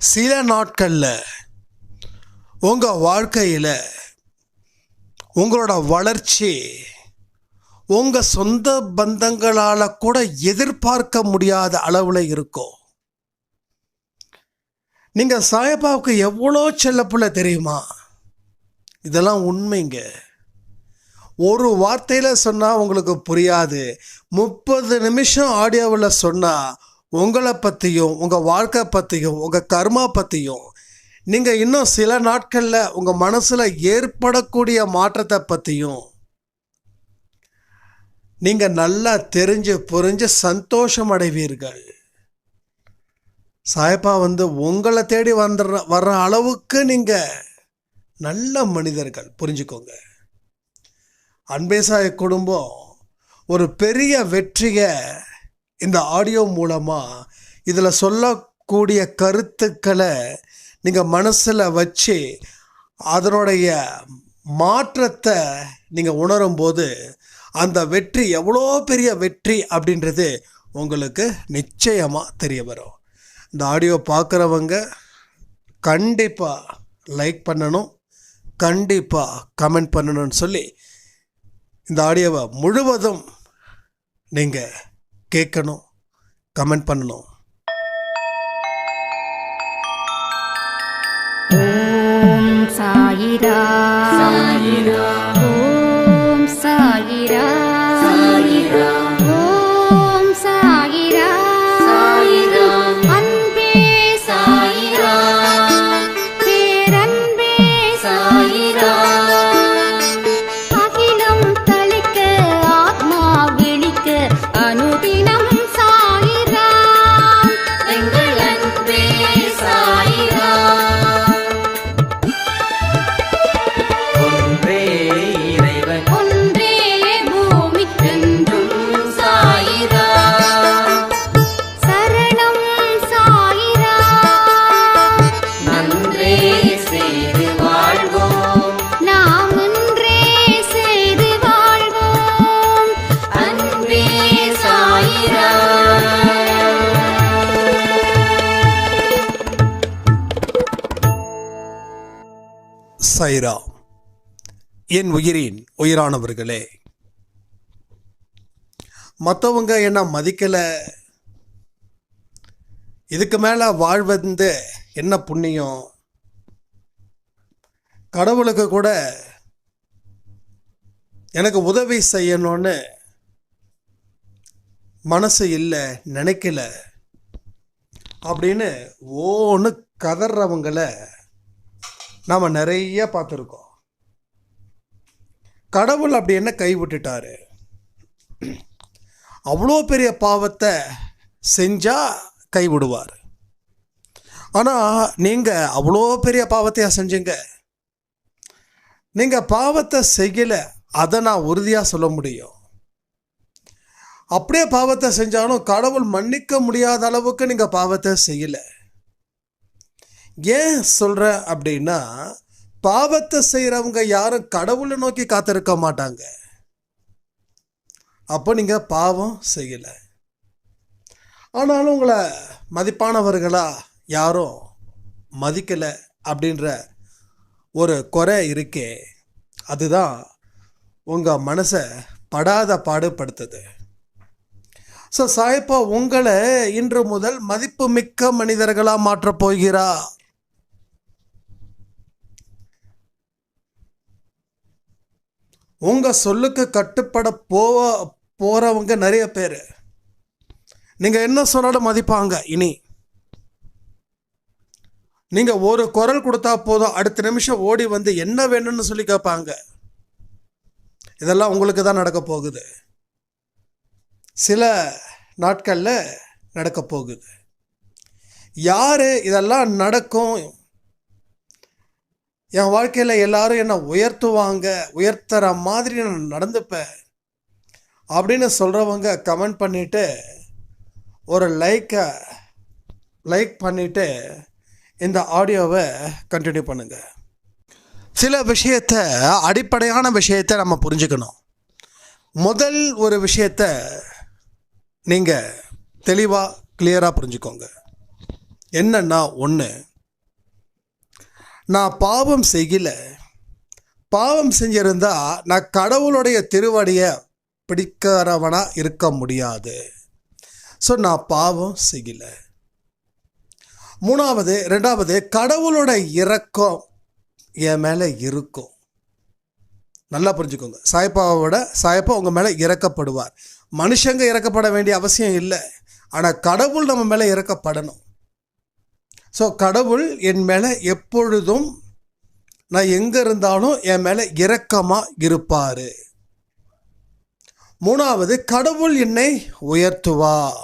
சில நாட்களில் உங்கள் வாழ்க்கையில் உங்களோட வளர்ச்சி உங்கள் சொந்த பந்தங்களால் கூட எதிர்பார்க்க முடியாத அளவில் இருக்கும். நீங்கள் சாயப்பாவுக்கு எவ்வளோ செல்லப்பிள்ளை தெரியுமா? இதெல்லாம் உண்மைங்க. ஒரு வார்த்தையில் சொன்னால் உங்களுக்கு புரியாது. 30 நிமிஷம் ஆடியோவில் சொன்னால் உங்களை பற்றியும் உங்கள் வாழ்க்கை பற்றியும் உங்கள் கர்மா பற்றியும் நீங்கள் இன்னும் சில நாட்களில் உங்கள் மனசில் ஏற்படக்கூடிய மாற்றத்தை பற்றியும் நீங்கள் நல்லா தெரிஞ்சு புரிஞ்சு சந்தோஷம் அடைவீர்கள். சாயப்பா உங்களை தேடி வர்ற அளவுக்கு நீங்கள் நல்ல மனிதர்கள், புரிஞ்சுக்கோங்க. அன்பே சாய குடும்பம் ஒரு பெரிய வெற்றியை இந்த ஆடியோ மூலமாக இதில் சொல்லக்கூடிய கருத்துக்களை நீங்கள் மனசில் வச்சு அதனுடைய மாற்றத்தை நீங்கள் உணரும்போது அந்த வெற்றி எவ்வளோ பெரிய வெற்றி அப்படின்றது உங்களுக்கு நிச்சயமாக தெரிய வரும். இந்த ஆடியோ பார்க்குறவங்க கண்டிப்பாக லைக் பண்ணணும், கண்டிப்பாக கமெண்ட் பண்ணணும்னு சொல்லி இந்த ஆடியோவை முழுவதும் நீங்கள் கேட்கணும், கமெண்ட் பண்ணணும். ஓம் சாயிரா சாயிரா, ஓம் சாயிரா சாயிரா, ஓம் சாயிரா சாயிரா, அன்பே சாயிரா, பேரன்பே சாயிரா, அகிலம் தளிக்க ஆத்மா விழிக்க அனுதினம் சாயிரா, எங்கள் அன்பே சாயிரா. ஒன்றே இறைவன், ஒன்றே பூமிக்கென்றும் சாயிரா, சரணம் சாயிரா, நன்றே செய்து வாழ்வோம், நாம் ஒன்றே செய்து வாழ்வோம், அன்பே சாயிரா. சாயிரா. என் உயிரின் உயிரானவர்களே, மற்றவங்க என்ன மதிக்கலை, இதுக்கு மேலே வாழ்வது என்ன புண்ணியம், கடவுளுக்கு கூட எனக்கு உதவி செய்யணும்னு மனசு இல்லை, நினைக்கல அப்படின்னு ஓன்னு கதறவங்களை நாம் நிறைய பார்த்துருக்கோம். கடவுள் அப்படி என்ன கைவிட்டுட்டாரு? அவ்வளோ பெரிய பாவத்தை செஞ்சால் கைவிடுவார். ஆனால் நீங்கள் அவ்வளோ பெரிய பாவத்தையா செஞ்சீங்க? நீங்கள் பாவத்தை செய்யலை, அதை நான் உறுதியாக சொல்ல முடியும். அப்படியே பாவத்தை செஞ்சாலும் கடவுள் மன்னிக்க முடியாத அளவுக்கு நீங்கள் பாவத்தை செய்யலை. ஏன் சொல்கிறேன் அப்படின்னா, பாவத்தை செய்கிறவங்க யாரும் கடவுளை நோக்கி காத்திருக்க மாட்டாங்க. அப்போ நீங்கள் பாவம் செய்யலை. ஆனாலும் உங்களை மதிப்பானவர்களாக யாரும் மதிக்கலை அப்படின்ற ஒரு குறை இருக்கே, அதுதான் உங்கள் மனசை படாத பாடுபடுத்துது. ஸோ சாயப்பா உங்களை இன்று முதல் மதிப்பு மிக்க மனிதர்களாக மாற்றப் போகிறார். உங்கள் சொல்லுக்கு கட்டுப்பட போகிறவங்க நிறைய பேர். நீங்கள் என்ன சொன்னாலும் மதிப்பாங்க. இனி நீங்கள் ஒரு குரல் கொடுத்தா போதும், அடுத்த நிமிஷம் ஓடி வந்து என்ன வேணும்னு சொல்லி கேட்பாங்க. இதெல்லாம் உங்களுக்கு தான் நடக்க போகுது, சில நாட்களில் நடக்க போகுது. யார் இதெல்லாம் நடக்கும்? என் வாழ்க்கையில் எல்லாரும் என்னை உயர்த்துவாங்க, உயர்த்துற மாதிரி நான் நடந்துப்பேன் அப்படின்னு சொல்கிறவங்க கமெண்ட் பண்ணிவிட்டு ஒரு லைக் பண்ணிவிட்டு இந்த ஆடியோவை கண்டினியூ பண்ணுங்கள். சில விஷயத்தை, அடிப்படையான விஷயத்தை நம்ம புரிஞ்சுக்கணும். முதல் ஒரு விஷயத்தை நீங்கள் தெளிவாக கிளியராக புரிஞ்சுக்கோங்க. என்னன்னா, ஒன்று, நான் பாவம் செய்யல, பாவம் செஞ்சிருந்தா நான் கடவுளுடைய திருவடியை பிடிக்கிறவனாக இருக்க முடியாது. ஸோ நான் பாவம் செய்யல. ரெண்டாவது கடவுளோட இரக்கம் என் மேலே இருக்கும். நல்லா புரிஞ்சுக்கோங்க. சாயப்பா உங்கள் மேலே இறக்கப்படுவார். மனுஷங்க இறக்கப்பட வேண்டிய அவசியம் இல்லை, ஆனால் கடவுள் நம்ம மேலே இறக்கப்படணும். ஸோ கடவுள் என் மேலே எப்பொழுதும் நான் எங்கே இருந்தாலும் என் மேலே இரக்கமாக இருப்பார். கடவுள் என்னை உயர்த்துவார்.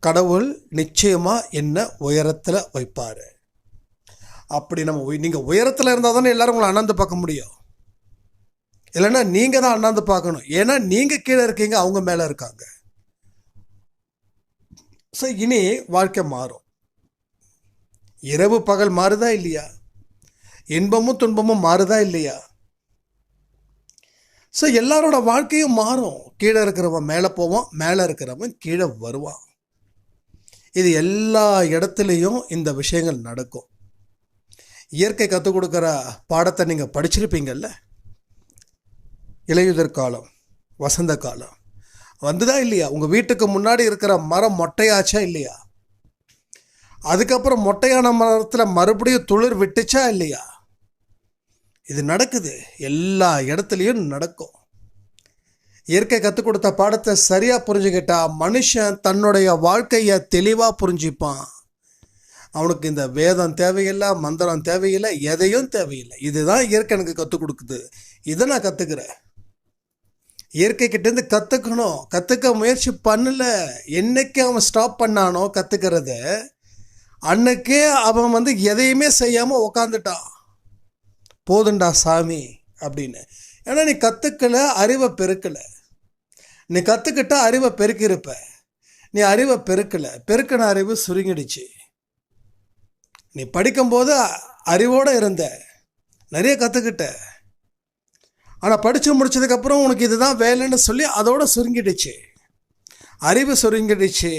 கடவுள் நிச்சயமாக என்னை உயரத்தில் வைப்பார். அப்படி நீங்கள் உயரத்தில் இருந்தால் தானே எல்லோரும் உங்களை அண்ணாந்து பார்க்க முடியும். இல்லைன்னா நீங்கள் தான் அண்ணாந்து பார்க்கணும். ஏன்னா நீங்கள் கீழே இருக்கீங்க, அவங்க மேலே இருக்காங்க. ஸோ இனி வாழ்க்கை மாறும். இரவு பகல் மாறுதா இல்லையா? இன்பமும் துன்பமும் மாறுதா இல்லையா? ஸோ எல்லாரோட வாழ்க்கையும் மாறும். கீழே இருக்கிறவன் மேலே போவான், மேலே இருக்கிறவன் கீழே வருவான். இது எல்லா இடத்துலையும் இந்த விஷயங்கள் நடக்கும். இயற்கை கற்றுக் கொடுக்குற பாடத்தை நீங்கள் படிச்சிருப்பீங்கள்ல. இலையுதிர் காலம், வசந்த காலம் வந்துதா இல்லையா? உங்கள் வீட்டுக்கு முன்னாடி இருக்கிற மரம் மொட்டையாச்சா இல்லையா? அதுக்கப்புறம் மொட்டையான மரத்தில் மறுபடியும் துளிர் விட்டுச்சா இல்லையா? இது நடக்குது, எல்லா இடத்துலையும் நடக்கும். இயற்கை கற்றுக் கொடுத்த பாடத்தை சரியாக புரிஞ்சுக்கிட்டா மனுஷன் தன்னுடைய வாழ்க்கையை தெளிவாக புரிஞ்சுப்பான். அவனுக்கு இந்த வேதம் தேவையில்லை, மந்திரம் தேவையில்லை, எதையும் தேவையில்லை. இதுதான் இயற்கை எனக்கு கற்றுக் கொடுக்குது, இதை நான் கற்றுக்கிறேன். இயற்கைக்கிட்டேருந்து கற்றுக்கணும். கற்றுக்க முயற்சி பண்ணல. என்னைக்கு அவன் ஸ்டாப் பண்ணானோ கற்றுக்கிறத, அன்னைக்கே அவன் எதையுமே செய்யாமல் உக்காந்துட்டான். போதுண்டா சாமி அப்படின்னு. ஏன்னா நீ கற்றுக்கல, அறிவை பெருக்கலை. நீ கற்றுக்கிட்ட அறிவை பெருக்கியிருப்ப. நீ அறிவை பெருக்கின அறிவு சுருங்கிடுச்சு. நீ படிக்கும்போது அறிவோடு இருந்த, நிறைய கற்றுக்கிட்ட. ஆனால் படித்து முடிச்சதுக்கப்புறம் உனக்கு இதுதான் வேலைன்னு சொல்லி அதோட சுருங்கிடுச்சு. அறிவு சுருங்கிடுச்சு,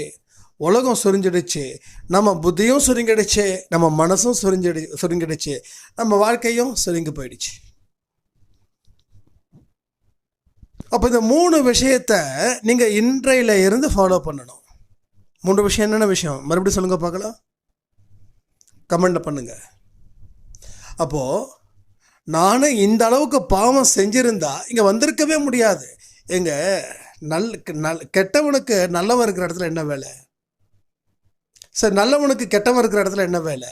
உலகம் சுருங்கிடுச்சு, நம்ம புத்தியும் சுருங்கிடுச்சு, நம்ம மனசும் சுருங்கிடுச்சு, நம்ம வாழ்க்கையும் சுருங்கி போயிடுச்சு. அப்போ இந்த 3 விஷயத்தை நீங்கள் இன்றையில இருந்து ஃபாலோ பண்ணணும். 3 விஷயம் என்னென்ன விஷயம்? மறுபடியும் சொல்லுங்க பார்க்கலாம், கமெண்டில் பண்ணுங்க. அப்போது நானும் இந்த அளவுக்கு பாவம் செஞ்சுருந்தா இங்கே வந்திருக்கவே முடியாது. கெட்டவனுக்கு நல்லவன் இருக்கிற இடத்துல என்ன வேலை? சரி, நல்லவனுக்கு கெட்டவன் இருக்கிற இடத்துல என்ன வேலை?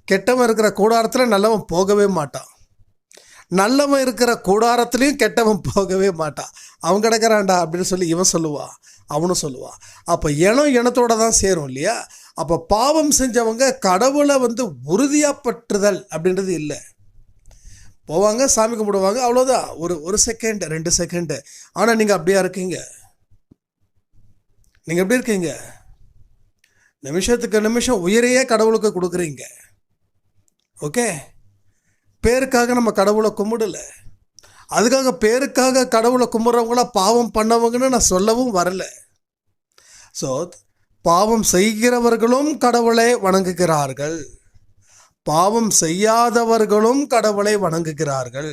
கெட்டவன் இருக்கிற கூடாரத்தில் நல்லவன் போகவே மாட்டான். நல்லவன் இருக்கிற கூடாரத்துலேயும் கெட்டவன் போகவே மாட்டான். அவன் கிடக்கிறான்டா அப்படின்னு சொல்லி இவன் சொல்லுவான், அவனும் சொல்லுவான். அப்போ இனத்தோட தான் சேரும் இல்லையா? அப்போ பாவம் செஞ்சவங்க கடவுளை உறுதியாக பற்றுதல் அப்படின்றது இல்லை. போவாங்க, சாமி கும்பிடுவாங்க, அவ்வளோதான். ஒரு செகண்ட் 2 செகண்டு. ஆனால் நீங்கள் அப்படியா இருக்கீங்க? நீங்கள் எப்படி இருக்கீங்க? நிமிஷத்துக்கு நிமிஷம் உயிரையே கடவுளுக்கு கொடுக்குறீங்க. ஓகே, பேருக்காக நம்ம கடவுளை கும்பிடலை. அதுக்காக பேருக்காக கடவுளை கும்பிட்றவங்கள பாவம் பண்ணவங்கன்னு நான் சொல்லவும் வரலை. ஸோ பாவம் செய்கிறவர்களும் கடவுளை வணங்குகிறார்கள், பாவம் செய்யாதவர்களும் கடவுளை வணங்குகிறார்கள்.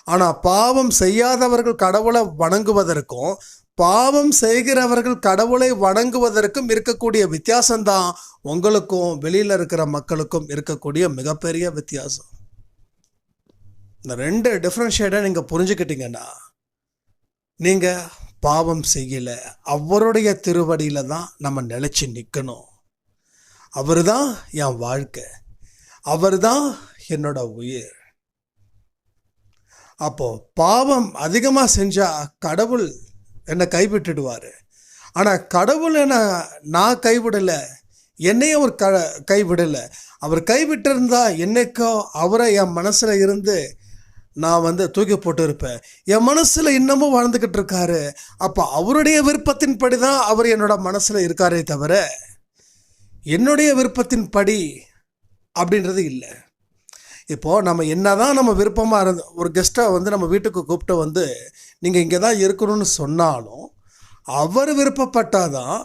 ஆனால் பாவம் செய்யாதவர்கள் கடவுளை வணங்குவதற்கும் பாவம் செய்கிறவர்கள் கடவுளை வணங்குவதற்கும் இருக்கக்கூடிய வித்தியாசம்தான் உங்களுக்கும் வெளியில் இருக்கிற மக்களுக்கும் இருக்கக்கூடிய மிகப்பெரிய வித்தியாசம். இந்த 2 டிஃப்ரென்ஷியேட்டை நீங்கள் புரிஞ்சுக்கிட்டீங்கன்னா நீங்கள் பாவம் செய்யலை. அவருடைய திருவடியில் தான் நம்ம நிலச்சி நிற்கணும். அவர் தான் என் வாழ்க்கை, அவர் தான் என்னோட உயிர். அப்போது பாவம் அதிகமாக செஞ்சால் கடவுள் என்னை கைவிட்டுடுவார். ஆனால் கடவுள் நான் கைவிடலை, என்னையும் அவர் கைவிடலை. அவர் கைவிட்டிருந்தா என்னைக்கோ அவரை என் மனசில் இருந்து நான் தூக்கி போட்டு இருப்பேன். என் மனசில் இன்னமும் வாழ்ந்துக்கிட்டு இருக்காரு. அப்போ அவருடைய விருப்பத்தின்படி தான் அவர் என்னோட மனசில் இருக்காரே தவிர என்னுடைய விருப்பத்தின்படி அப்படின்றது இல்லை. இப்போது நம்ம என்ன தான் நம்ம விருப்பமாக ஒரு கெஸ்ட்டை நம்ம வீட்டுக்கு கூப்பிட்டு நீங்கள் இங்கே தான் இருக்கணும்னு சொன்னாலும் அவர் விருப்பப்பட்டால் தான்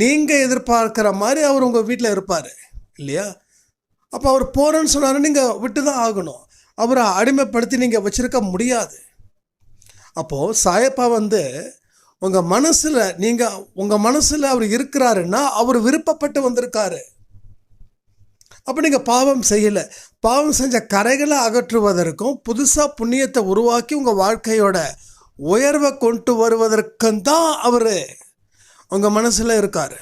நீங்கள் எதிர்பார்க்குற மாதிரி அவர் உங்கள் வீட்டில் இருப்பார் இல்லையா? அப்போ அவர் போகிறேன்னு சொன்னார், நீங்கள் விட்டு தான் ஆகணும். அவரை அடிமைப்படுத்தி நீங்கள் வச்சுருக்க முடியாது. அப்போது சாயப்பா உங்கள் மனசில் அவர் இருக்கிறாருன்னா அவர் விருப்பப்பட்டு வந்திருக்காரு. அப்போ நீங்கள் பாவம் செய்யலை. பாவம் செஞ்ச கரைகளை அகற்றுவதற்கும் புதுசாக புண்ணியத்தை உருவாக்கி உங்கள் வாழ்க்கையோட உயர்வை கொண்டு வருவதற்கும் தான் அவர் உங்கள் மனசில் இருக்கார்.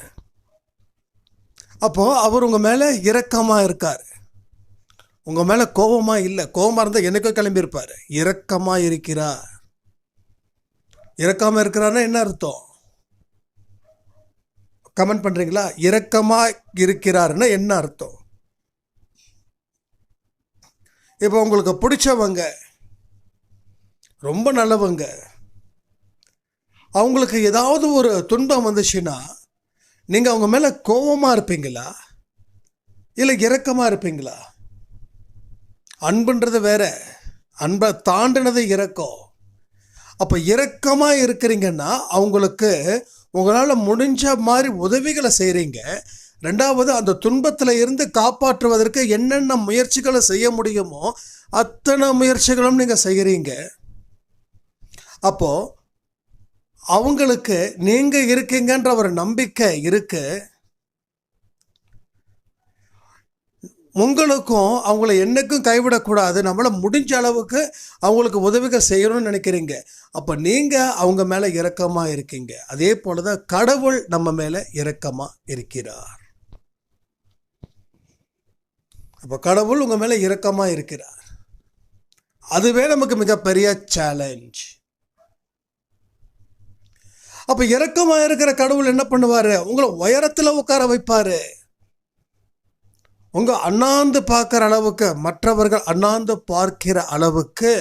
அப்போது அவர் உங்கள் மேலே இரக்கமாக இருக்கார். உங்கள் மேலே கோபமாக இல்லை. கோபமாக இருந்தால் எனக்கும் கிளம்பியிருப்பார். இரக்கமாக இருக்கிறார். இரக்கமாக இருக்கிறாருன்னா என்ன அர்த்தம்? கமெண்ட் பண்ணுறீங்களா? இரக்கமாக இருக்கிறாருன்னா என்ன அர்த்தம்? இப்போ உங்களுக்கு பிடிச்சவங்க, ரொம்ப நல்லவங்க, அவங்களுக்கு ஏதாவது ஒரு துன்பம் வந்துச்சுன்னா நீங்கள் அவங்க மேலே கோபமாக இருப்பீங்களா இல்லை இரக்கமாக இருப்பீங்களா? அன்புன்றது வேற, அன்பை தாண்டினது இரக்கம். அப்போ இரக்கமாக இருக்கிறீங்கன்னா அவங்களுக்கு உங்களால் முடிஞ்ச மாதிரி உதவிகளை செய்கிறீங்க. ரெண்டாவது, அந்த துன்பத்தில் இருந்து காப்பாற்றுவதற்கு என்னென்ன முயற்சிகளை செய்ய முடியுமோ அத்தனை முயற்சிகளும் நீங்கள் செய்கிறீங்க. அப்போது அவங்களுக்கு நீங்கள் இருக்கீங்கன்ற ஒரு நம்பிக்கை இருக்கு. உங்களுக்கும் அவங்கள என்னைக்கும் கைவிடக்கூடாது, நம்மளை முடிஞ்ச அளவுக்கு அவங்களுக்கு உதவிகள் செய்யணும்னு நினைக்கிறீங்க. அப்போ நீங்கள் அவங்க மேலே இரக்கமாக இருக்கீங்க. அதே போல தான் கடவுள் நம்ம மேலே இரக்கமாக இருக்கிறார். அப்போ கடவுள் உங்கள் மேலே இரக்கமாக இருக்கிறார். அதுவே நமக்கு மிகப்பெரிய சேலஞ்ச். அப்போ இரக்கமாக இருக்கிற கடவுள் என்ன பண்ணுவார்? உங்களை உயரத்தில் உட்கார வைப்பார். உங்கள் அண்ணாந்து பார்க்குற அளவுக்கு, மற்றவர்கள் அண்ணாந்து பார்க்கிற அளவுக்கு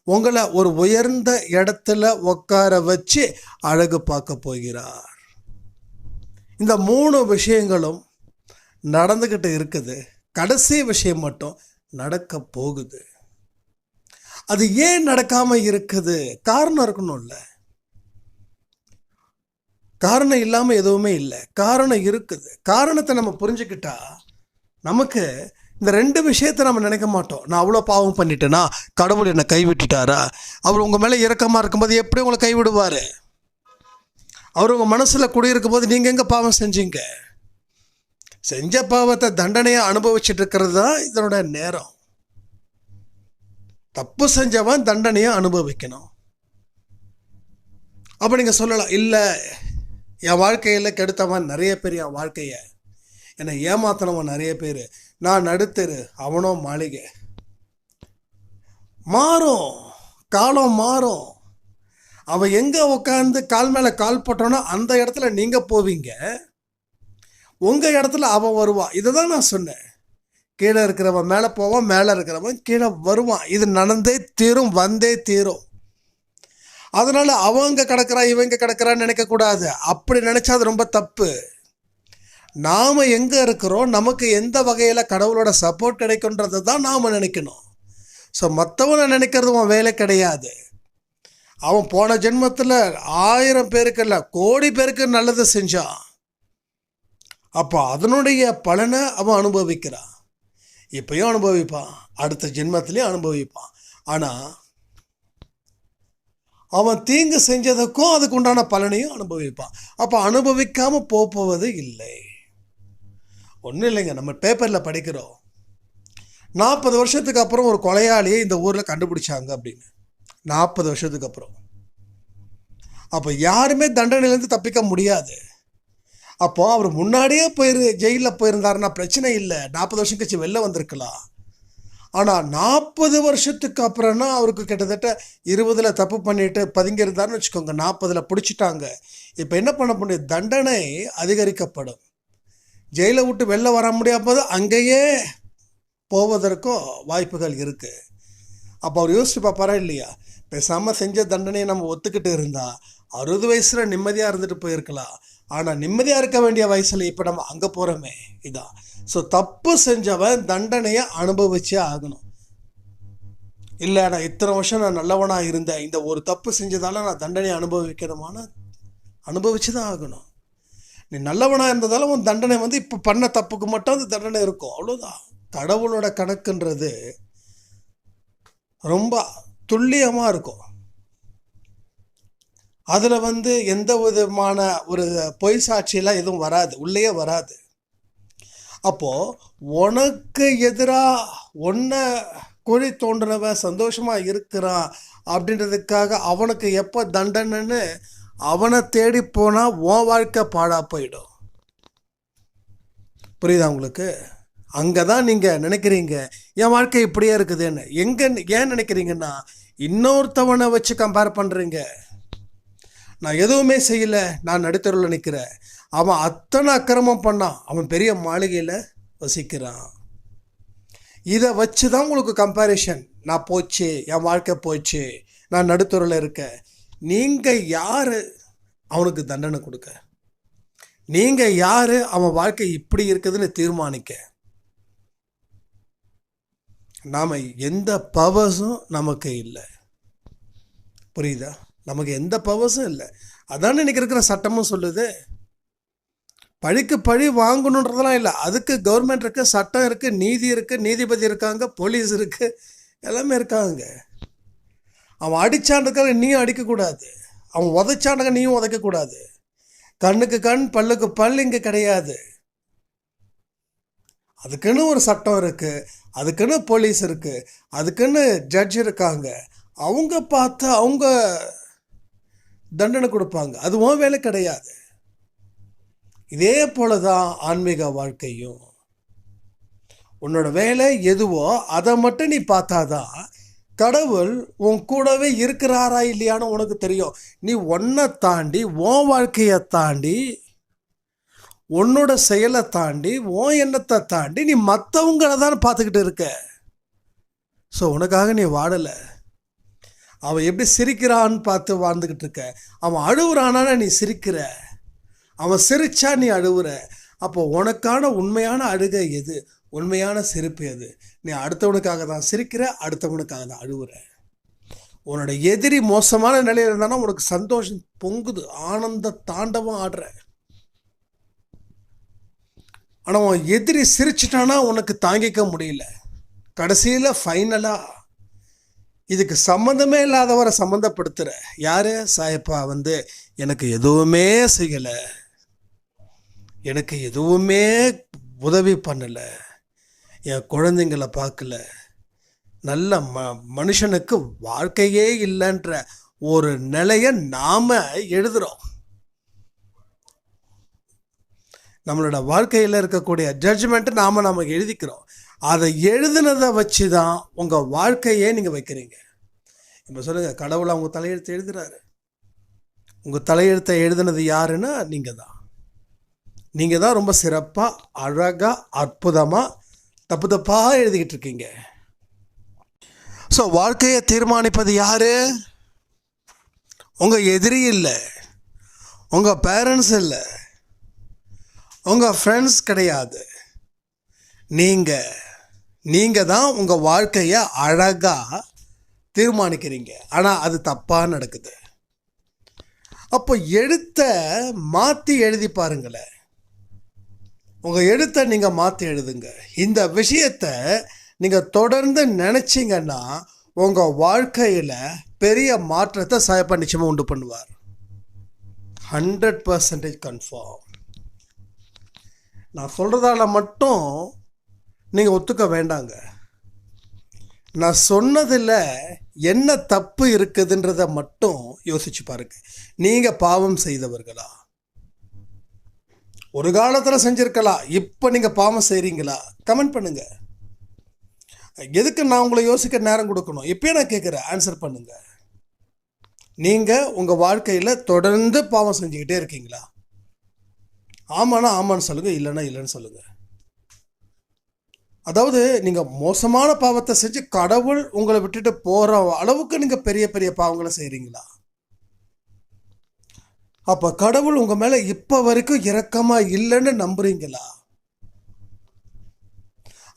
உங்களை ஒரு உயர்ந்த இடத்துல உட்கார வச்சு அழகு பார்க்க போகிறார். இந்த 3 விஷயங்களும் நடந்துக்கிட்டு இருக்குது. கடைசி விஷயம் மட்டும் நடக்க போகுது. அது ஏன் நடக்காமல் இருக்குது? காரணம் இருக்கணும்ல. காரணம் இல்லாமல் எதுவுமே இல்லை. காரணம் இருக்குது. காரணத்தை நம்ம புரிஞ்சுக்கிட்டா நமக்கு இந்த 2 விஷயத்தை நம்ம நினைக்க மாட்டோம். நான் அவ்வளோ பாவம் பண்ணிட்டேனா, கடவுள் என்னை கைவிட்டுட்டாரா? அவர் உங்கள் மேலே இரக்கமாக இருக்கும்போது எப்படி உங்களை கைவிடுவார்? அவர் உங்கள் மனசில் குடியிருக்கும் போது நீங்கள் எங்கே பாவம் செஞ்சீங்க? செஞ்ச பாவத்தை தண்டனையாக அனுபவிச்சுட்டு இருக்கிறது தான் இதனோட நேரம். தப்பு செஞ்சவன் தண்டனையை அனுபவிக்கணும். அப்போ நீங்கள் சொல்லலாம், இல்லை என் வாழ்க்கையில் கெடுத்தவன் நிறைய பேர், என் வாழ்க்கையை என்னை ஏமாத்தினவன் நிறைய பேர், நான் நடுத்தரு, அவனோ மாளிகை. மாறும், காலம் மாறும். அவன் எங்கே உட்காந்து கால் மேலே கால் போட்டோன்னா அந்த இடத்துல நீங்கள் போவீங்க, உங்கள் இடத்துல அவன் வருவான். இதை தான் நான் சொன்னேன். கீழே இருக்கிறவன் மேலே போவான், மேலே இருக்கிறவன் கீழே வருவான். இது நடந்தே தீரும், வந்தே தீரும். அதனால் அவங்க கிடக்கிறான் இவங்க கிடக்கிறான்னு நினைக்கக்கூடாது. அப்படி நினச்சா அது ரொம்ப தப்பு. நாம் எங்கே இருக்கிறோம், நமக்கு எந்த வகையில் கடவுளோட சப்போர்ட் கிடைக்குன்றது தான் நாம் நினைக்கணும். ஸோ மற்றவனை நினைக்கிறது அவன் வேலை கிடையாது. அவன் போன ஜென்மத்தில் 1000 பேருக்கு இல்லை, கோடி பேருக்கு நல்லது செஞ்சான். அப்போ அதனுடைய பலனை அவன் அனுபவிக்கிறான். இப்பயும் அனுபவிப்பான், அடுத்த ஜென்மத்திலையும் அனுபவிப்பான். ஆனால் அவன் தீங்கு செஞ்சதுக்கும் அதுக்கு உண்டான பலனையும் அனுபவிப்பான். அப்போ அனுபவிக்காமல் போவது இல்லை. ஒன்றும் இல்லைங்க, நம்ம பேப்பரில் படிக்கிறோம் 40 வருஷத்துக்கு அப்புறம் ஒரு கொலையாளியை இந்த ஊரில் கண்டுபிடிச்சாங்க அப்படின்னு. 40 வருஷத்துக்கு அப்புறம். அப்போ யாருமே தண்டனையிலேருந்து தப்பிக்க முடியாது. அப்போது அவர் முன்னாடியே ஜெயிலில் போயிருந்தாருன்னா பிரச்சனை இல்லை, 40 வருஷம் கழிச்சு வெளில வந்திருக்கலாம். ஆனால் 40 வருஷத்துக்கு அப்புறம்னா அவருக்கு கிட்டத்தட்ட 20 தப்பு பண்ணிட்டு பதுங்கியிருந்தாருன்னு வச்சுக்கோங்க, 40 பிடிச்சிட்டாங்க. இப்போ என்ன பண்ண முடியும்? தண்டனை அதிகரிக்கப்படும். ஜெயிலை விட்டு வெளில வர முடியாமல் அங்கேயே போவதற்கும் வாய்ப்புகள் இருக்குது. அப்போ அவர் யோசிச்சு பார்ப்பாரா இல்லையா? பேசாமல் செஞ்ச தண்டனையை நம்ம ஒத்துக்கிட்டு இருந்தால் 60 வயசில் நிம்மதியாக இருந்துட்டு போயிருக்கலாம். ஆனால் நிம்மதியாக இருக்க வேண்டிய வயசில் இப்போ நம்ம அங்கே போகிறோமே, இதான். ஸோ தப்பு செஞ்சவன் தண்டனையை அனுபவிச்சே ஆகணும். இல்லை நான் இத்தனை வருஷம் நான் நல்லவனாக இருந்தேன், இந்த ஒரு தப்பு செஞ்சதால நான் தண்டனையை அனுபவிக்கணுமான அனுபவிச்சு தான் ஆகணும். நீ நல்லவனாக இருந்ததால உன் தண்டனை வந்து இப்போ பண்ண தப்புக்கு மட்டும் அந்த தண்டனை இருக்கும், அவ்வளோதான். கடவுளோட கணக்குன்றது ரொம்ப துல்லியமாக இருக்கும். அதில் வந்து எந்த விதமான ஒரு பொய் சாட்சியெல்லாம் எதுவும் வராது, உள்ளேயே வராது. அப்போது உனக்கு எதிராக ஒன்றை குழி தோண்டினவன் சந்தோஷமாக இருக்கிறான் அப்படின்றதுக்காக அவனுக்கு எப்போ தண்டனைன்னு அவனை தேடி போனால் உன் வாழ்க்கை பாழாக போயிடும். புரியுதா உங்களுக்கு? அங்கே தான் நீங்கள் நினைக்கிறீங்க என் வாழ்க்கை இப்படியே இருக்குதுன்னு. ஏன் நினைக்கிறீங்கன்னா இன்னொருத்தவனை வச்சு கம்பேர் பண்ணுறீங்க. நான் எதுவுமே செய்யலை, நான் நடுத்தருவில் நிற்கிறேன், அவன் அத்தனை அக்கிரமம் பண்ணான், அவன் பெரிய மாளிகையில் வசிக்கிறான். இதை வச்சு தான் உங்களுக்கு கம்பேரிஷன். நான் போச்சு, என் வாழ்க்கை போச்சு, நான் நடுத்தருவில் இருக்கேன். நீங்கள் யார் அவனுக்கு தண்டனை கொடுக்க? நீங்கள் யார் அவன் வாழ்க்கை இப்படி இருக்குதுன்னு தீர்மானிக்க? நாம் எந்த பவர்ஸும் நமக்கு இல்லை. புரியுதா? நமக்கு எந்த பவர்ஸும் இல்லை. அதான் இன்னைக்கு இருக்கிற சட்டமும் சொல்லுது. பழிக்கு பழி வாங்கணுன்றதெல்லாம் இல்லை. அதுக்கு கவர்மெண்ட் இருக்குது, சட்டம் இருக்குது, நீதி இருக்குது, நீதிபதி இருக்காங்க, போலீஸ் இருக்குது, எல்லாமே இருக்காங்க. அவன் அடித்தாண்டுக்காக நீயும் அடிக்கக்கூடாது, அவன் உதைச்சாண்டுக்க நீயும் உதைக்கக்கூடாது. கண்ணுக்கு கண் பல்லுக்கு பல் இங்கே கிடையாது. அதுக்குன்னு ஒரு சட்டம் இருக்குது, அதுக்குன்னு போலீஸ் இருக்குது, அதுக்குன்னு ஜட்ஜ் இருக்காங்க. அவங்க பார்த்து அவங்க தண்டனை கொடுப்பாங்க. அது உன் வேலை கிடையாது. இதே போல தான் ஆன்மீக வாழ்க்கையும். உன்னோட வேலை எதுவோ அதை மட்டும் நீ பார்த்தாதான் கடவுள் உன் கூடவே இருக்கிறாரா இல்லையான்னு உனக்கு தெரியும். நீ உன்னை தாண்டி, உன் வாழ்க்கையை தாண்டி, உன்னோட செயலை தாண்டி, உன் எண்ணத்தை தாண்டி நீ மற்றவங்களை தான் பார்த்துக்கிட்டு இருக்க. ஸோ உனக்காக நீ வாழலை. அவன் எப்படி சிரிக்கிறான்னு பார்த்து வாழ்ந்துக்கிட்டு இருக்க. அவன் அழுவுறானா நீ சிரிக்கிற, அவன் சிரிச்சா நீ அழுவுற. அப்போ உனக்கான உண்மையான அழுகை எது, உண்மையான சிரிப்பு எது? நீ அடுத்தவனுக்காக தான் சிரிக்கிற, அடுத்தவனுக்காக தான் அழுவுற. உன்னோட எதிரி மோசமான நிலையில் இருந்தானா உனக்கு சந்தோஷம் பொங்குது, ஆனந்த தாண்டவம் ஆடுற. ஆனால் உன் எதிரி சிரிச்சிட்டானா உனக்கு தாங்கிக்க முடியல. கடைசியில் ஃபைனலாக இதுக்கு சம்மந்தமே இல்லாதவரை சம்மந்தப்படுத்துகிற. யார்? சாயப்பா வந்து எனக்கு எதுவுமே செய்யலை, எனக்கு எதுவுமே உதவி பண்ணலை, என் குழந்தைங்களை பார்க்கல, நல்ல மனுஷனுக்கு வாழ்க்கையே இல்லைன்ற ஒரு நிலையை நாம் எழுதுகிறோம். நம்மளோட வாழ்க்கையில் இருக்கக்கூடிய ஜட்ஜ்மெண்ட்டு நாம் எழுதிக்கிறோம். அதை எழுதுனதை வச்சு தான் உங்கள் வாழ்க்கையே நீங்கள் வைக்கிறீங்க. இப்போ சொல்லுங்கள், கடவுளை உங்கள் தலையெழுத்து எழுதுகிறாரு. உங்கள் தலையெழுத்தை எழுதுனது யாருன்னா நீங்கள் தான். நீங்கள் தான் ரொம்ப சிறப்பாக, அழகாக, அற்புதமாக, தப்பு தப்பாக எழுதிக்கிட்டு இருக்கீங்க. ஸோ வாழ்க்கையை தீர்மானிப்பது யார்? உங்கள் எதிரி இல்லை, உங்கள் பேரண்ட்ஸ் இல்லை, உங்கள் ஃப்ரெண்ட்ஸ் கிடையாது. நீங்கள் தான் உங்கள் வாழ்க்கையை அழகாக தீர்மானிக்கிறீங்க. ஆனால் அது தப்பாக நடக்குது. அப்போ எழுத்தை மாற்றி எழுதி பாருங்களேன். உங்கள் எழுத்தை நீங்கள் மாற்றி எழுதுங்க. இந்த விஷயத்தை நீங்கள் தொடர்ந்து நினச்சிங்கன்னா உங்கள் வாழ்க்கையில் பெரிய மாற்றத்தை சாயப்பா நிச்சயமாக உண்டு பண்ணுவார். 100% கன்ஃபார்ம். நான் சொல்கிறதால மட்டும் நீங்கள் ஒத்துக்க வேண்டாங்க. நான் சொன்னதில் என்ன தப்பு இருக்குதுன்றதை மட்டும் யோசிச்சு பாருங்க. நீங்கள் பாவம் செய்தவர்களா? ஒரு காலத்தில் செஞ்சுருக்கலாம், இப்போ நீங்கள் பாவம் செய்கிறீங்களா? கமெண்ட் பண்ணுங்க. எதுக்கு நான் உங்களை யோசிக்க நேரம் கொடுக்கணும்? இப்போயே நான் கேட்குறேன், ஆன்சர் பண்ணுங்க. நீங்கள் உங்கள் வாழ்க்கையில் தொடர்ந்து பாவம் செஞ்சுக்கிட்டே இருக்கீங்களா? ஆமானா ஆமான்னு சொல்லுங்கள், இல்லைன்னா இல்லைன்னு சொல்லுங்கள். அதாவது நீங்கள் மோசமான பாவத்தை செஞ்சு கடவுள் உங்களை விட்டுட்டு போகிற அளவுக்கு நீங்கள் பெரிய பெரிய பாவங்களை செய்கிறீங்களா? அப்போ கடவுள் உங்கள் மேலே இப்போ வரைக்கும் இரக்கமாக இல்லைன்னு நம்புறீங்களா?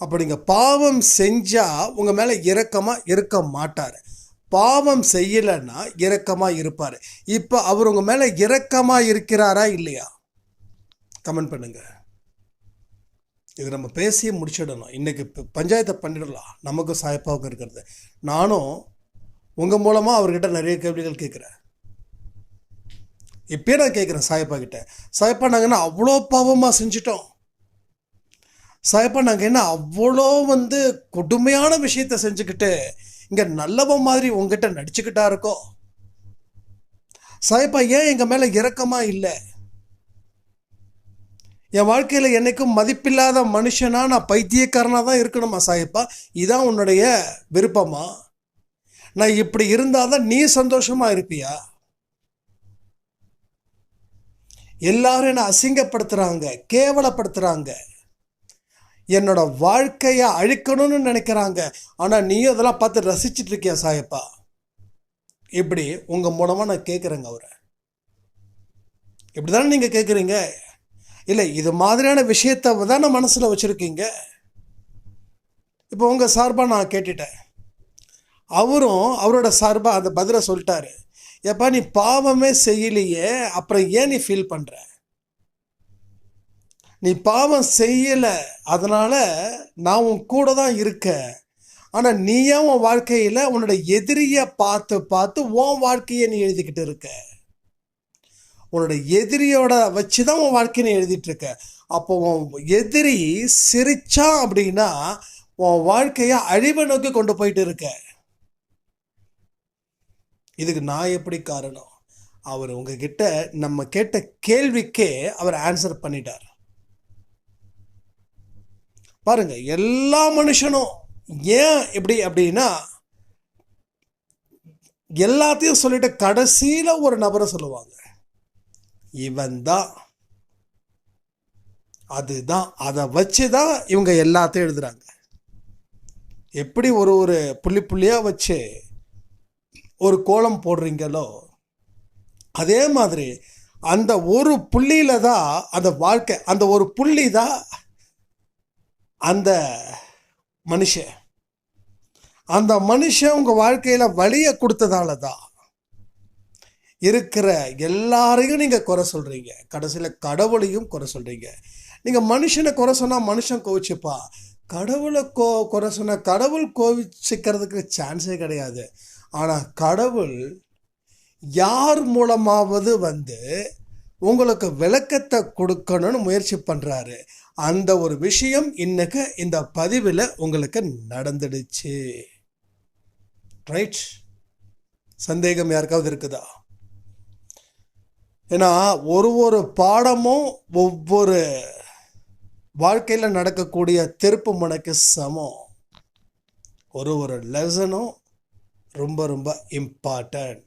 அப்போ நீங்கள் பாவம் செஞ்சால் உங்கள் மேலே இரக்கமாக இருக்க மாட்டார். பாவம் செய்யலைன்னா இரக்கமாக இருப்பார். இப்போ அவர் உங்கள் மேலே இரக்கமாக இருக்கிறாரா இல்லையா? கமெண்ட் பண்ணுங்க. இது நம்ம பேசியே முடிச்சிடணும். இன்றைக்கி பஞ்சாயத்தை பண்ணிடலாம் நமக்கும் சாயப்பாவுக்கும் இருக்கிறது. நானும் உங்கள் மூலமாக அவர்கிட்ட நிறைய கேள்விகள் கேட்குறேன். இப்போயே நான் கேட்குறேன் சாயப்பா கிட்ட, சாயப்பா நாங்கள் என்ன அவ்வளோ பாவமாக செஞ்சிட்டோம்? சாயப்பா நாங்கள் என்ன அவ்வளோ கொடுமையான விஷயத்த செஞ்சுக்கிட்டு இங்கே நல்லவன் மாதிரி உங்ககிட்ட நடிச்சுக்கிட்டா இருக்கோம்? சாயப்பா ஏன் எங்கள் மேலே இரக்கமாக இல்லை? என் வாழ்க்கையில் என்னைக்கும் மதிப்பில்லாத மனுஷனா நான் பைத்தியக்காரனாக தான் இருக்கணுமா சாயப்பா? இதான் உன்னுடைய விருப்பமா? நான் இப்படி இருந்தால் தான் நீ சந்தோஷமாக இருப்பியா? எல்லாரும் என்னை அசிங்கப்படுத்துகிறாங்க, கேவலப்படுத்துகிறாங்க, என்னோட வாழ்க்கையை அழிக்கணும்னு நினைக்கிறாங்க. ஆனால் நீயும் அதெல்லாம் பார்த்து ரசிச்சுட்டு இருக்கியா சாயப்பா? இப்படி உங்கள் மூலமாக நான் கேட்குறேங்க அவரை. இப்படி தானே நீங்கள் கேட்குறீங்க? இல்லை, இது மாதிரியான விஷயத்தை தானே மனசில் வச்சுருக்கீங்க. இப்போ உங்கள் சார்பாக நான் கேட்டுட்டேன். அவரும் அவரோட சார்பாக அந்த பதிலை சொல்லிட்டாரு. எப்பா நீ பாவமே செய்யலையே, அப்புறம் ஏன் நீ ஃபீல் பண்ணுற? நீ பாவம் செய்யலை, அதனால் நான் உன் கூட தான் இருக்கேன். ஆனால் நீயா உன் வாழ்க்கையில் உன்னோட எதிரியை பார்த்து பார்த்து உன் வாழ்க்கையை நீ எழுதிக்கிட்டு இருக்க. உன்னோட எதிரியோட வச்சு தான் உன் வாழ்க்கையை நீ எழுதிட்டு இருக்க. அப்போ உன் எதிரி சிரிச்சான் அப்படின்னா உன் வாழ்க்கையை அழிவை நோக்கி கொண்டு போயிட்டு இருக்க. இதுக்கு நான் எப்படி காரணம்? அவர் உங்ககிட்ட நம்ம கேட்ட கேள்விக்கே அவர் ஆன்சர் பண்ணிட்டார். பாருங்க, எல்லா மனுஷனும் ஏன் இப்படி அப்படின்னா எல்லாத்தையும் சொல்லிட்டு கடைசியில ஒரு நபரை சொல்லுவாங்க, இவன் தான், அதுதான். அதை வச்சுதான் இவங்க எல்லாத்தையும் எழுதுறாங்க. எப்படி ஒரு புள்ளி புள்ளியா வச்சு ஒரு கோலம் போடுறீங்களோ அதே மாதிரி அந்த ஒரு புள்ளியில தான் அந்த வாழ்க்கை, அந்த ஒரு புள்ளி தான் அந்த மனுஷன். அந்த மனுஷன் உங்க வாழ்க்கையில வழியை கொடுத்ததால தான் இருக்கிற எல்லாரையும் நீங்க குறை சொல்றீங்க. கடைசியில் கடவுளையும் குறை சொல்றீங்க. நீங்க மனுஷனை குறை சொன்னா மனுஷன் கோவிச்சுப்பா. கடவுளை குறை சொன்னா கடவுள் கோவிச்சுக்கிறதுக்கு சான்ஸே கிடையாது. ஆனால் கடவுள் யார் மூலமாவது உங்களுக்கு விளக்கத்தை கொடுக்கணும்னு முயற்சி பண்ணுறாரு. அந்த ஒரு விஷயம் இன்னைக்கு இந்த பதிவில் உங்களுக்கு நடந்துடுச்சு. ரைட்? சந்தேகம் யாருக்காவது இருக்குதா? ஏன்னா ஒரு பாடமும் ஒவ்வொரு வாழ்க்கையில் நடக்கக்கூடிய திருப்பு முனைக்கு சமம். ஒரு லெசனும் ரொம்ப ரொம்ப இம்பார்ட்டன்ட்.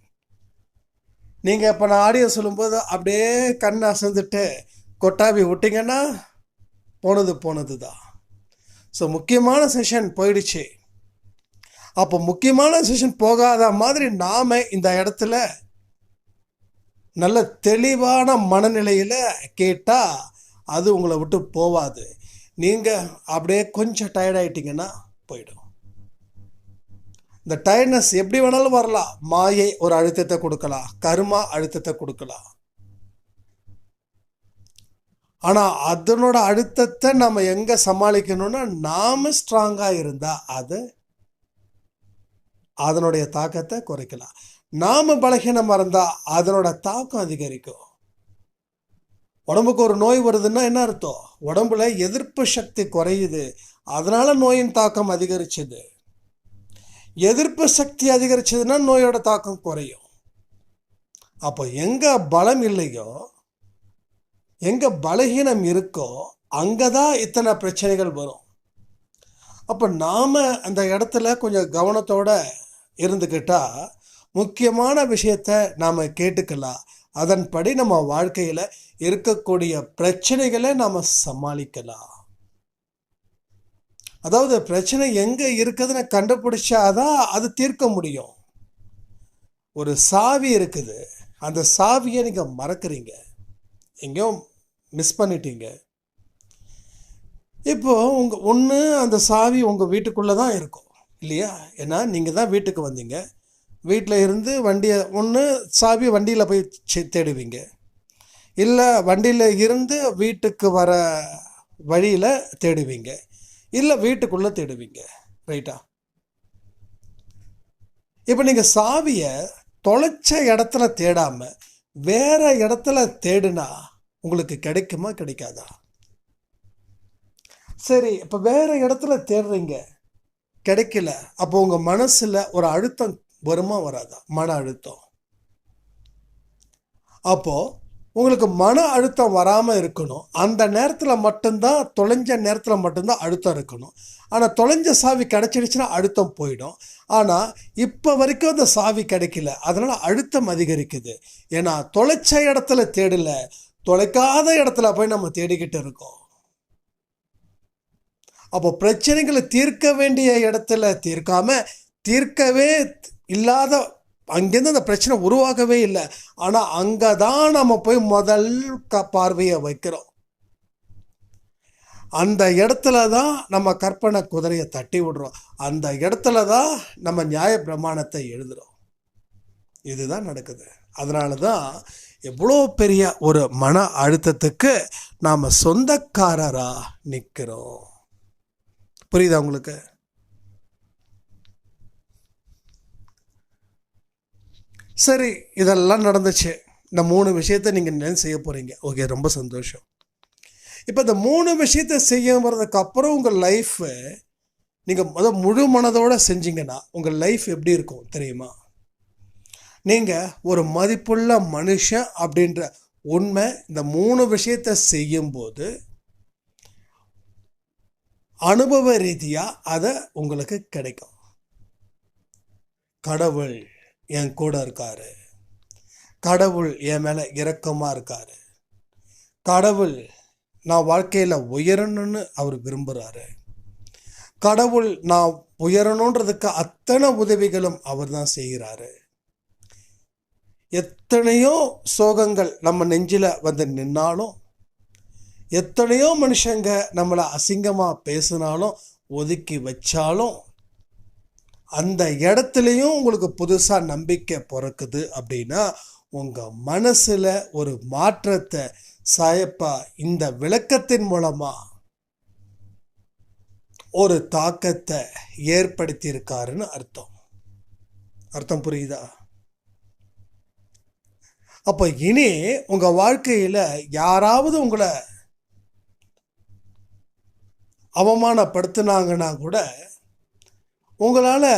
நீங்கள் இப்போ நான் ஆடியோ சொல்லும்போது அப்படியே கண்ணை அசந்துட்டு கொட்டாவி விட்டிங்கன்னா போனது தான். ஸோ முக்கியமான செஷன் போயிடுச்சு. அப்போ முக்கியமான செஷன் போகாத மாதிரி நாம் இந்த இடத்துல நல்ல தெளிவான மனநிலையில் கேட்டால் அது உங்களை விட்டு போகாது. நீங்கள் அப்படியே கொஞ்சம் டயர்டாயிட்டிங்கன்னா போயிடும். இந்த டயர்ட்னஸ் எப்படி வேணாலும் வரலாம். மாயை ஒரு அழுத்தத்தை கொடுக்கலாம், கர்மா அழுத்தத்தை கொடுக்கலாம். ஆனால் அதனோட அழுத்தத்தை நம்ம எங்கே சமாளிக்கணும்னா நாம் ஸ்ட்ராங்காக இருந்தால் அது அதனுடைய தாக்கத்தை குறைக்கலாம். நாம் பலகீனமாக இருந்தால் அதனோட தாக்கம் அதிகரிக்கும். உடம்புக்கு ஒரு நோய் வருதுன்னா என்ன அர்த்தம்? உடம்புல எதிர்ப்பு சக்தி குறையுது, அதனால நோயின் தாக்கம் அதிகரிச்சுது. எதிர்ப்பு சக்தி அதிகரிச்சதுன்னா நோயோட தாக்கம் குறையும். அப்போ எங்கே பலம் இல்லையோ, எங்கே பலகீனம் இருக்கோ அங்கே தான் இத்தனை பிரச்சனைகள் வரும். அப்போ நாம் அந்த இடத்துல கொஞ்சம் கவனத்தோடு இருந்துக்கிட்டால் முக்கியமான விஷயத்தை நாம் கேட்டுக்கலாம். அதன்படி நம்ம வாழ்க்கையில் இருக்கக்கூடிய பிரச்சனைகளை நாம் சமாளிக்கலாம். அதாவது பிரச்சனை எங்கே இருக்குதுன்னு கண்டுபிடிச்சாதான் அது தீர்க்க முடியும். ஒரு சாவி இருக்குது, அந்த சாவியை நீங்கள் மறக்கிறீங்க, எங்கேயோ மிஸ் பண்ணிட்டீங்க. இப்போது ஒன்று அந்த சாவி உங்கள் வீட்டுக்குள்ளே தான் இருக்கும் இல்லையா? ஏன்னா நீங்கள் தான் வீட்டுக்கு வந்தீங்க. வீட்டில் இருந்து வண்டியை சாவி வண்டியில் போய் தேடுவீங்க. இல்லை வண்டியில் இருந்து வீட்டுக்கு வர வழியில் தேடுவீங்க, இல்லை வீட்டுக்குள்ளே தேடுவீங்க. ரைட்டா? இப்போ நீங்கள் சாவியை தொலைச்ச இடத்துல தேடாமல் வேற இடத்துல தேடுனா உங்களுக்கு கிடைக்குமா கிடைக்காதா? சரி, இப்போ வேற இடத்துல தேடுறீங்க, கிடைக்கல, அப்போ உங்கள் மனசில் ஒரு அழுத்தம் வருமா வராதா? மன அழுத்தம். அப்போது உங்களுக்கு மன அழுத்தம் வராமல் இருக்கணும். அந்த நேரத்தில் மட்டும்தான், தொலைஞ்ச நேரத்தில் மட்டும்தான் அழுத்தம் இருக்கணும். ஆனால் தொலைஞ்ச சாவி கிடச்சிடுச்சுன்னா அழுத்தம் போயிடும். ஆனால் இப்போ வரைக்கும் அந்த சாவி கிடைக்கல, அதனால் அழுத்தம் அதிகரிக்குது. ஏன்னா தொலைச்ச இடத்துல தேடல, தொலைக்காத இடத்துல போய் நம்ம தேடிக்கிட்டு இருக்கோம். அப்போ பிரச்சனைகளை தீர்க்க வேண்டிய இடத்துல தீர்க்காம, தீர்க்கவே இல்லாத அங்கேருந்து அந்த பிரச்சனை உருவாகவே இல்லை, ஆனால் அங்கே தான் நம்ம போய் முதல் பார்வையை வைக்கிறோம். அந்த இடத்துல தான் நம்ம கற்பனை குதிரையை தட்டி விடுறோம். அந்த இடத்துல தான் நம்ம நியாய பிரமாணத்தை எழுதுகிறோம். இதுதான் நடக்குது. அதனால தான் எவ்வளோ பெரிய ஒரு மன அழுத்தத்துக்கு நாம் சொந்தக்காரராக நிற்கிறோம். புரியுதா உங்களுக்கு? சரி, இதெல்லாம் நடந்துச்சு. இந்த 3 விஷயத்தை நீங்கள் என்ன செய்ய போகிறீங்க? ஓகே, ரொம்ப சந்தோஷம். இப்போ இந்த 3 விஷயத்தை செய்ய வர்றதுக்கு அப்புறம் உங்கள் லைஃபு நீங்கள் முழு மனதோடு செஞ்சீங்கன்னா உங்கள் லைஃப் எப்படி இருக்கும் தெரியுமா? நீங்கள் ஒரு மதிப்புள்ள மனுஷன் அப்படின்ற உண்மை இந்த 3 விஷயத்தை செய்யும்போது அனுபவ ரீதியாக அதை உங்களுக்கு கிடைக்கும். கடவுள் என் கூட இருக்காரு, கடவுள் என் மேலே இரக்கமாக இருக்காரு, கடவுள் நான் வாழ்க்கையில் உயரணும்னு அவர் விரும்புகிறாரு, கடவுள் நான் உயரணுன்றதுக்கு அத்தனை உதவிகளும் அவர் தான் செய்கிறாரு. எத்தனையோ சோகங்கள் நம்ம நெஞ்சில் வந்து நின்னாலும், எத்தனையோ மனுஷங்க நம்மளை அசிங்கமாக பேசினாலும் ஒதுக்கி வச்சாலும், அந்த இடத்துலையும் உங்களுக்கு புதுசாக நம்பிக்கை பிறக்குது அப்படின்னா உங்கள் மனசில் ஒரு மாற்றத்தை சாயப்பா இந்த விளக்கத்தின் மூலமாக ஒரு தாக்கத்தை ஏற்படுத்தியிருக்காருன்னு அர்த்தம். அர்த்தம் புரியுதா? அப்போ இனி உங்கள் வாழ்க்கையில் யாராவது உங்களை அவமானப்படுத்தினாங்கன்னா கூட உங்களால்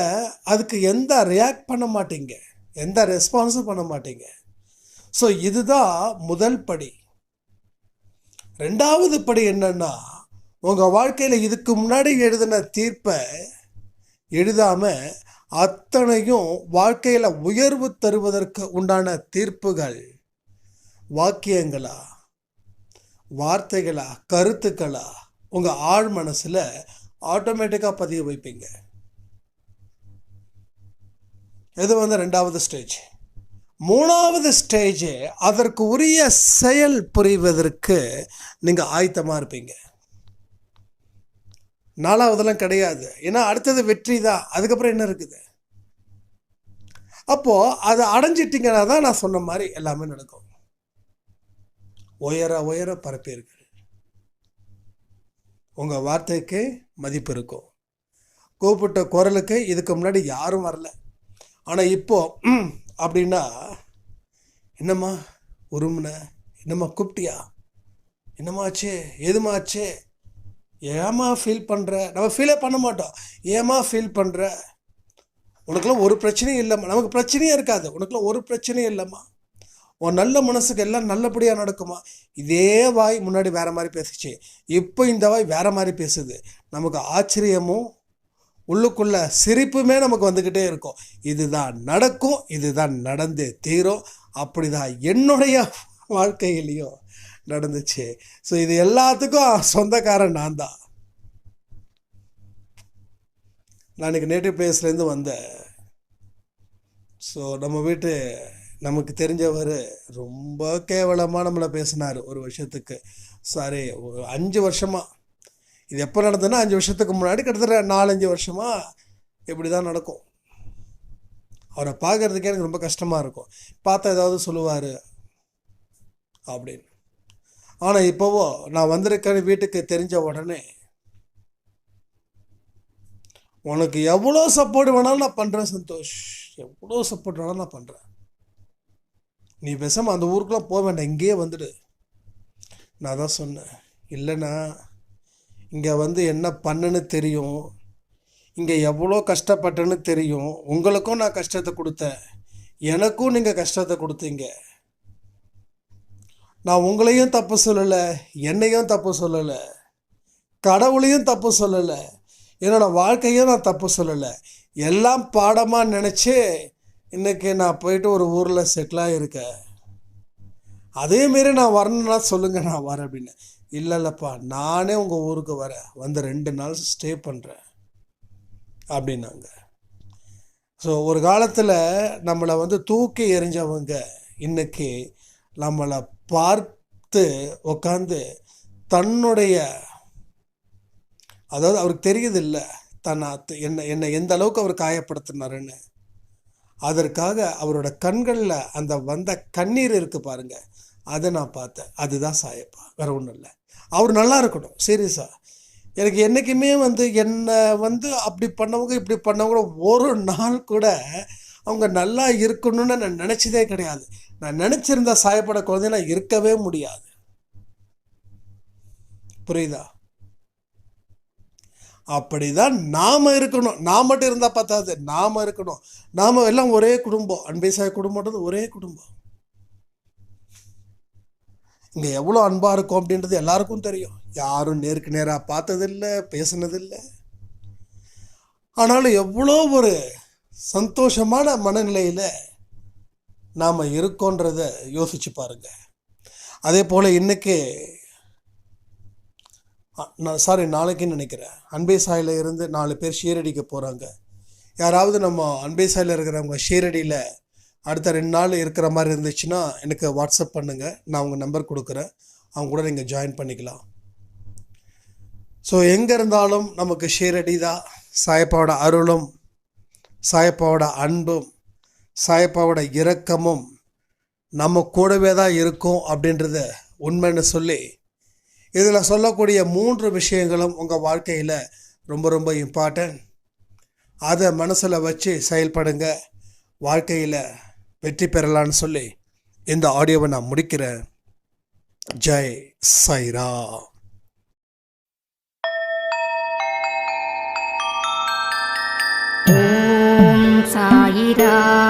அதுக்கு எந்த ரியாக்ட் பண்ண மாட்டீங்க, எந்த ரெஸ்பான்ஸும் பண்ண மாட்டீங்க. ஸோ இதுதான் முதல் படி. 2வது படி என்னன்னா, உங்கள் வாழ்க்கையில் இதுக்கு முன்னாடி எழுதின தீர்ப்பை எழுதாமல் அத்தனையும் வாழ்க்கையில் உயர்வு தருவதற்கு உண்டான தீர்ப்புகள் வாக்கியங்களா, வார்த்தைகளா, கருத்துக்களா உங்கள் ஆழ் மனசில் ஆட்டோமேட்டிக்காக பதிய வைப்பீங்க. இது 2வது ஸ்டேஜ். 3வது ஸ்டேஜ், அதற்கு உரிய செயல் புரிவதற்கு நீங்கள் ஆயத்தமாக இருப்பீங்க. 4வதெல்லாம் கிடையாது. ஏன்னா அடுத்தது வெற்றி தான். அதுக்கப்புறம் என்ன இருக்குது? அப்போது அதை அடைஞ்சிட்டிங்கன்னா தான் நான் சொன்ன மாதிரி எல்லாமே நடக்கும். உயர உயர பரப்பீர்கள். உங்கள் வார்த்தைக்கு மதிப்பு இருக்கும். கூப்பிட்ட குரலுக்கு இதுக்கு முன்னாடி யாரும் வரல, ஆனால் இப்போ அப்படின்னா, என்னம்மா உருமுன, என்னம்மா கூப்பிட்டியா, என்னம்மாச்சு, எதுமாச்சு, ஏமா ஃபீல் பண்ணுற? நம்ம ஃபீலே பண்ண மாட்டோம். ஏமா ஃபீல் பண்ணுற? உனக்குலாம் ஒரு பிரச்சனையும் இல்லைம்மா. நமக்கு பிரச்சனையே இருக்காது. உனக்குலாம் ஒரு பிரச்சனையும் இல்லைம்மா. உன் நல்ல மனசுக்கு எல்லாம் நல்லபடியாக நடக்குமா. இதே வாய் முன்னாடி வேறு மாதிரி பேசிச்சு, இப்போ இந்த வாய் வேறு மாதிரி பேசுது. நமக்கு ஆச்சரியமும் உள்ளுக்குள்ள சிரிப்புமே நமக்கு வந்துக்கிட்டே இருக்கும். இதுதான் நடக்கும், இதுதான் நடந்து தீரும். அப்படி தான் என்னுடைய வாழ்க்கையிலையும் நடந்துச்சு. ஸோ இது எல்லாத்துக்கும் சொந்தக்காரன் நான் தான். நான் இன்றைக்கி நேட்டிவ் பிளேஸ்லேருந்து வந்தேன். ஸோ நம்ம வீட்டு நமக்கு தெரிஞ்சவர் ரொம்ப கேவலமாக நம்மளை பேசினார் ஒரு வருஷத்துக்கு. சாரி, ஒரு 5 வருஷமாக. இது எப்போ நடந்ததுன்னா 5 வருஷத்துக்கு முன்னாடி, கிட்டத்தட்ட 4-5 வருஷமாக இப்படி தான் நடக்கும். அவரை பார்க்குறதுக்கே எனக்கு ரொம்ப கஷ்டமாக இருக்கும். பார்த்தா ஏதாவது சொல்லுவார், அப்படின்னு. ஆனால் இப்போவோ நான் வந்திருக்கேன்னு வீட்டுக்கு தெரிஞ்ச உடனே உனக்கு எவ்வளோ சப்போர்ட் வேணாலும் நான் பண்ணுறேன் சந்தோஷ், எவ்வளோ சப்போர்ட் வேணாலும் நான் பண்ணுறேன், நீ பேசாமல் அந்த ஊருக்குலாம் போக வேண்டாம், இங்கேயே வந்துடு. நான் தான் சொன்னேன், இல்லைண்ணா இங்கே வந்து என்ன பண்ணுன்னு தெரியும், இங்கே எவ்வளோ கஷ்டப்பட்டேன்னு தெரியும், உங்களுக்கும் நான் கஷ்டத்தை கொடுத்தேன், எனக்கும் நீங்கள் கஷ்டத்தை கொடுத்தீங்க, நான் உங்களையும் தப்பு சொல்லலை, என்னையும் தப்பு சொல்லலை, கடவுளையும் தப்பு சொல்லலை, என்னோடய வாழ்க்கையும் நான் தப்பு சொல்லலை, எல்லாம் பாடமாக நினச்சி இன்றைக்கி நான் போயிட்டு ஒரு ஊரில் செட்டிலாக இருக்கேன், அதேமாரி நான் வரணுன்னா சொல்லுங்கள் நான் வரேன் அப்படின்னு. இல்லைல்லப்பா நானே உங்கள் ஊருக்கு வரேன், வந்து 2 நாள் ஸ்டே பண்ணுறேன் அப்படின்னாங்க. ஸோ ஒரு காலத்தில் நம்மளை வந்து தூக்கி எறிஞ்சவங்க இன்னைக்கு நம்மளை பார்த்து உக்காந்து தன்னுடைய, அதாவது அவருக்கு தெரியுது இல்லை என்னை எந்த அளவுக்கு அவர் காயப்படுத்தினாருன்னு, அதற்காக அவரோட கண்களில் அந்த வந்த கண்ணீர் இருக்கு பாருங்க, அதை நான் பார்த்தேன். அதுதான் சாயப்பா, வேற ஒன்றும் இல்லை. அவர் நல்லா இருக்கணும், சீரியஸாக. எனக்கு என்றைக்குமே வந்து என்னை வந்து அப்படி பண்ணவங்க இப்படி பண்ணவங்க ஒரு நாள் கூட அவங்க நல்லா இருக்கணும்னு நான் நினச்சதே கிடையாது. நான் நினச்சிருந்தா சாயப்பட குழந்தை நான் இருக்கவே முடியாது. புரியுதா? அப்படிதான் நாம இருக்கணும். நான் மட்டும் இருந்தால் பார்த்தாது, நாம இருக்கணும். நாம எல்லாம் ஒரே குடும்பம், அன்பே சாய குடும்பம்ன்றது ஒரே குடும்பம். இங்கே எவ்வளோ அன்பாக இருக்கும் அப்படின்றது எல்லாருக்கும் தெரியும். யாரும் நேருக்கு நேராக பார்த்ததில்லை, பேசினதில்லை. ஆனாலும் எவ்வளோ ஒரு சந்தோஷமான மனநிலையில் நாம் இருக்கோன்றத யோசிச்சு பாருங்க. அதே போல் இன்றைக்கி நாளைக்குன்னு நினைக்கிறேன், அன்பே சாயில் இருந்து 4 பேர் ஷீரடிக்கு போகிறாங்க. யாராவது நம்ம அன்பே சாயில் இருக்கிறவங்க ஷீரடியில் அடுத்த 2 நாள் இருக்கிற மாதிரி இருந்துச்சுன்னா எனக்கு வாட்ஸ்அப் பண்ணுங்கள், நான் உங்கள் நம்பர் கொடுக்குறேன், அவங்க கூட நீங்கள் ஜாயின் பண்ணிக்கலாம். ஸோ எங்கே இருந்தாலும் நமக்கு ஷீரடி தான். சாயப்பாவோட அருளும், சாயப்பாவோட அன்பும், சாயப்பாவோட இரக்கமும் நம்ம கூடவே தான் இருக்கும் அப்படின்றத உண்மைன்னு சொல்லி, இதில் சொல்லக்கூடிய 3 விஷயங்களும் உங்கள் வாழ்க்கையில் ரொம்ப ரொம்ப இம்பார்ட்டன்ட். அதை மனசில் வச்சு செயல்படுங்க, வாழ்க்கையில் வெற்றி பெறலான்னு சொல்லி இந்த ஆடியோவை நான் முடிக்கிறேன். ஜெய் சாய்ராம். ஓம் சாயிராம்.